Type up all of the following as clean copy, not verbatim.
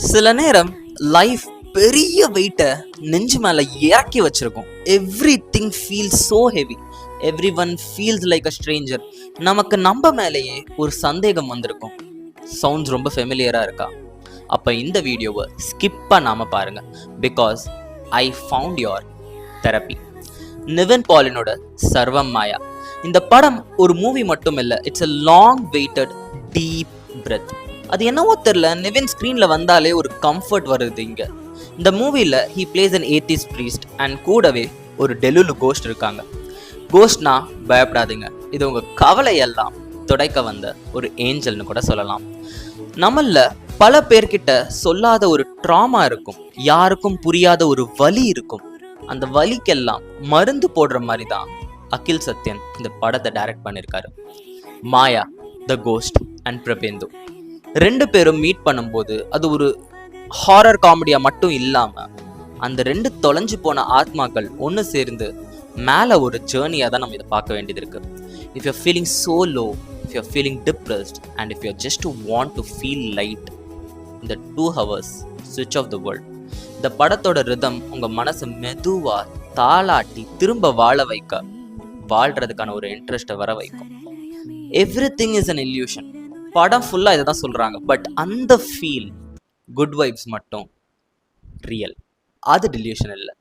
சில நேரம் லைஃப் பெரிய வெயிட்டை நெஞ்சு மேல இறக்கி வச்சிருக்கும். Every thing feels so heavy, every one feels like a stranger. நமக்கு நம்ம மேலேயே ஒரு சந்தேகம் வந்திருக்கும். சவுண்ட்ஸ் ரொம்ப ஃபெமிலியரா இருக்கா? அப்ப இந்த வீடியோவை ஸ்கிப் பண்ணாம பாருங்க. Because I found your therapy. Nivin பாலினோட சர்வம் மாயா. இந்த படம் ஒரு மூவி மட்டும் இல்லை, it's a long waited deep breath. அது என்னவோ தெரியல, நிவின் ஸ்க்ரீன்ல வந்தாலே ஒரு கம்ஃபர்ட் வருது இங்க. இந்த மூவில he plays an atheist priest and கூடவே ஒரு டெலுலு கோஸ்ட் இருக்காங்க. கோஸ்ட்னா பயப்படாதீங்க, இது உங்க கவலையெல்லாம் துடைக்க வந்த ஒரு ஏஞ்சல்னு கூட சொல்லலாம். நம்மள பல பேர்கிட்ட சொல்லாத ஒரு ட்ராமா இருக்கும், யாருக்கும் புரியாத ஒரு வலி இருக்கும். அந்த வலிக்கெல்லாம் மருந்து போடுற மாதிரி தான் அகில் சத்யன் இந்த படத்தை டைரக்ட் பண்ணியிருக்காரு. மாயா, த கோஸ்ட் அண்ட் பிரபேந்து ரெண்டு பேரும் மீட் பண்ணும்போது அது ஒரு ஹாரர் காமெடியா மட்டும் இல்லாம அந்த ரெண்டு தொலைஞ்சு போன ஆத்மாக்கள் ஒன்று சேர்ந்து மேலே ஒரு ஜேர்னியாக தான் நம்ம இதை பார்க்க வேண்டியது இருக்கு. If your feeling so low, if your feeling depressed and if your just want to feel light, இந்த 2 hours ஸ்விட்ச் ஆஃப் த வேர்ல்ட். இந்த படத்தோட ரிதம் உங்கள் மனசை மெதுவாக தாளாட்டி திரும்ப வாழ வைக்க, வாழ்கிறதுக்கான ஒரு இன்ட்ரெஸ்ட்டை வர வைக்கும். Everything is an illusion. படம் ஃபுல்லாக இதை தான் சொல்கிறாங்க. பட் அந்த ஃபீல், குட் வைப்ஸ் மட்டும் ரியல். அது டில்யூஷன் இல்லை.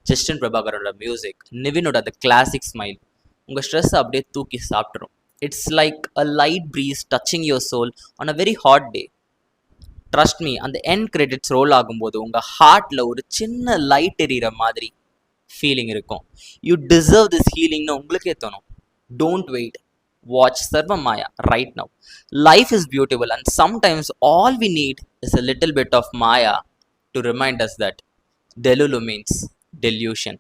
ஜஸ்டின் பிரபாகரோட மியூசிக், நிவினோட அந்த கிளாசிக் ஸ்மைல் உங்கள் ஸ்ட்ரெஸ்ஸை அப்படியே தூக்கி சாப்பிட்ரும். It's like a light breeze touching your soul on a very hot day. Trust me, அந்த எண்ட் கிரெடிட்ஸ் ரோல் ஆகும்போது உங்கள் ஹார்ட்டில் ஒரு சின்ன லைட் எரியிற மாதிரி ஃபீலிங் இருக்கும். யூ டிசர்வ் திஸ் ஹீலிங்னு உங்களுக்கே தோணும். Don't wait, watch Sarvam Maya right now. Life is beautiful and sometimes all we need is a little bit of Maya to remind us that Delulu means delusion.